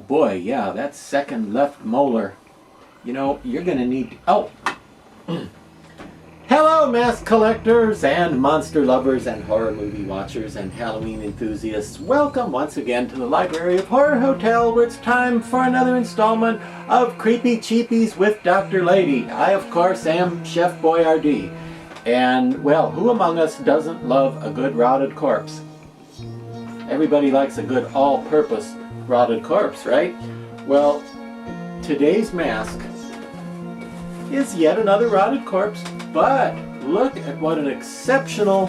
boy, yeah, that second left molar. You know, you're going to need... Oh! Hello, mask collectors and monster lovers and horror movie watchers and Halloween enthusiasts. Welcome once again to the Library of Horror Hotel, where it's time for another installment of Creepy Cheapies with Dr. Lady. I, of course, am Chef Boyardee. And, well, who among us doesn't love a good rotted corpse? Everybody likes a good all-purpose rotted corpse, right? Well, today's mask is yet another rotted corpse, but look at what an exceptional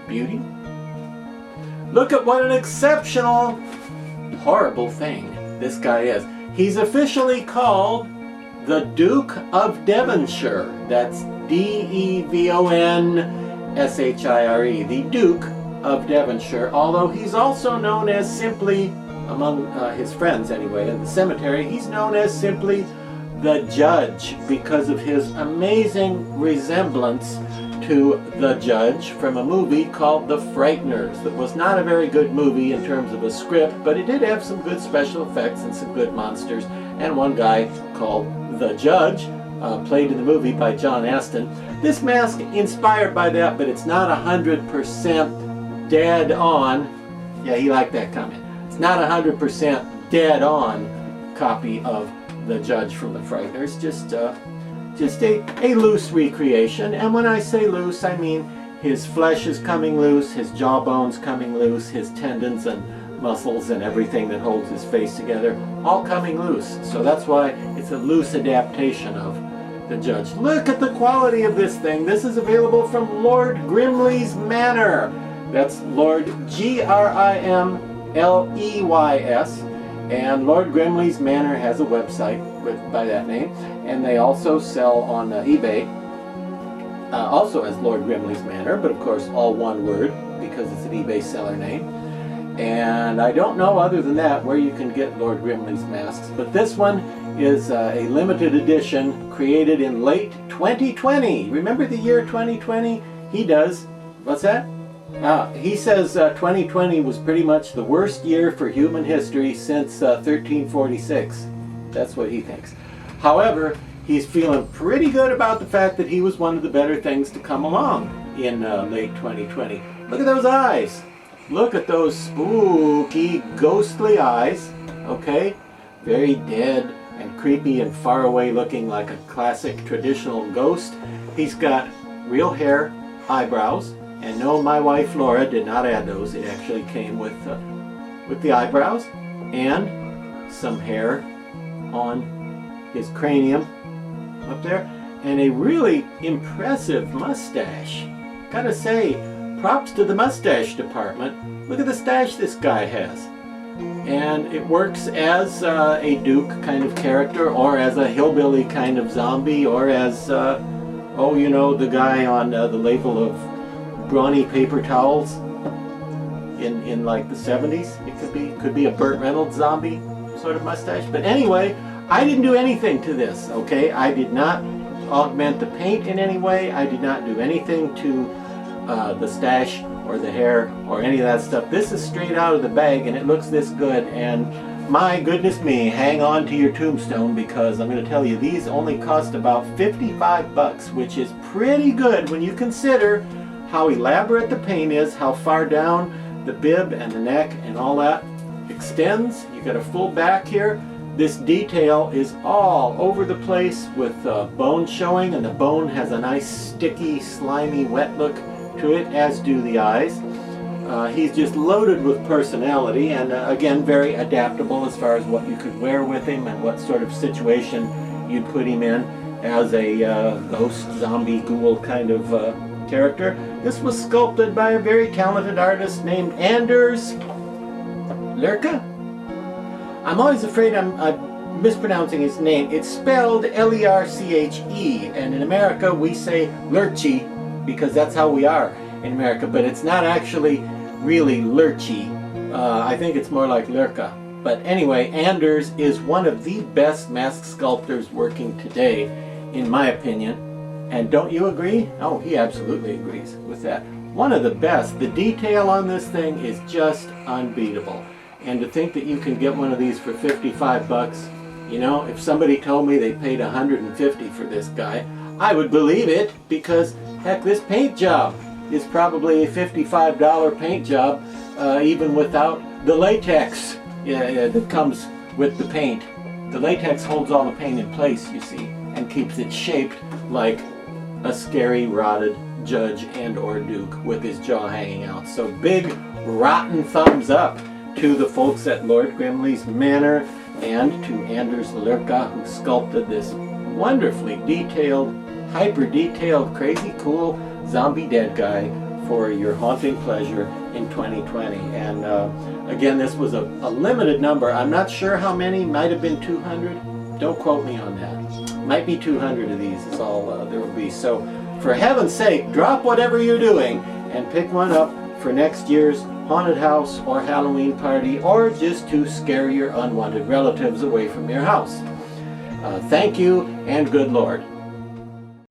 beauty. Look at what an exceptional, horrible thing this guy is. He's officially called the Duke of Devonshire. That's D-E-V-O-N-S-H-I-R-E, the Duke of Devonshire, although he's also known as simply, among his friends anyway, in the cemetery, he's known as simply the Judge because of his amazing resemblance to the Judge from a movie called The Frighteners. That was not a very good movie in terms of a script, but it did have some good special effects and some good monsters, and one guy called the Judge, played in the movie by John Astin. This mask inspired by that, but it's not 100% dead on. Yeah, he liked that comment. It's not 100% dead on copy of the Judge from The Frighteners, just a loose recreation. And when I say loose, I mean his flesh is coming loose, his jawbone's coming loose, his tendons and muscles and everything that holds his face together, all coming loose. So that's why it's a loose adaptation of the Judge. Look at the quality of this thing. This is available from Lord Grimley's Manor. That's Lord G-R-I-M-L-E-Y-S. And Lord Grimley's Manor has a website by that name, and they also sell on eBay, also as Lord Grimley's Manor, but of course all one word because it's an eBay seller name. And I don't know other than that where you can get Lord Grimley's masks, but this one is a limited edition created in late 2020. Remember the year 2020? He does. What's that? He says 2020 was pretty much the worst year for human history since 1346. That's what he thinks. However, he's feeling pretty good about the fact that he was one of the better things to come along in late 2020. Look at those eyes. Look at those spooky, ghostly eyes. Okay? Very dead and creepy and far away looking like a classic traditional ghost. He's got real hair, eyebrows. And no, my wife Laura did not add those. It actually came with the eyebrows and some hair on his cranium up there, and a really impressive mustache. Gotta say, props to the mustache department. Look at the stash this guy has. And it works as a Duke kind of character, or as a hillbilly kind of zombie, or as, oh, you know, the guy on the label of brawny paper towels in like the 70s. It could be a Burt Reynolds zombie sort of mustache. But anyway, I didn't do anything to this, okay? I did not augment the paint in any way. I did not do anything to the stash or the hair or any of that stuff. This is straight out of the bag and it looks this good, and my goodness me, hang on to your tombstone, because I'm going to tell you these only cost about 55 bucks, which is pretty good when you consider how elaborate the paint is, how far down the bib and the neck and all that extends. You got a full back here. This detail is all over the place with bone showing, and the bone has a nice sticky, slimy, wet look to it, as do the eyes. He's just loaded with personality, and again, very adaptable as far as what you could wear with him and what sort of situation you'd put him in as a ghost, zombie, ghoul kind of character. This was sculpted by a very talented artist named Anders Lerche. I'm always afraid I'm mispronouncing his name. It's spelled L-E-R-C-H-E, and in America we say Lerche because that's how we are in America, but it's not actually really Lerche. I think it's more like Lerche. But anyway, Anders is one of the best mask sculptors working today, in my opinion. And don't you agree? Oh, he absolutely agrees with that. One of the best. The detail on this thing is just unbeatable. And to think that you can get one of these for 55 bucks, you know, if somebody told me they paid 150 for this guy, I would believe it, because heck, this paint job is probably a $55 paint job, even without the latex that comes with the paint. The latex holds all the paint in place, you see, and keeps it shaped like a scary, rotted judge and or duke with his jaw hanging out. So big, rotten thumbs up to the folks at Lord Grimley's Manor and to Anders Lurka, who sculpted this wonderfully detailed, hyper-detailed, crazy cool zombie dead guy for your haunting pleasure in 2020. And again, this was a limited number. I'm not sure how many, might have been 200. Don't quote me on that. Might be 200 of these is all there will be. So for heaven's sake, drop whatever you're doing and pick one up for next year's haunted house or Halloween party, or just to scare your unwanted relatives away from your house. Thank you and good Lord.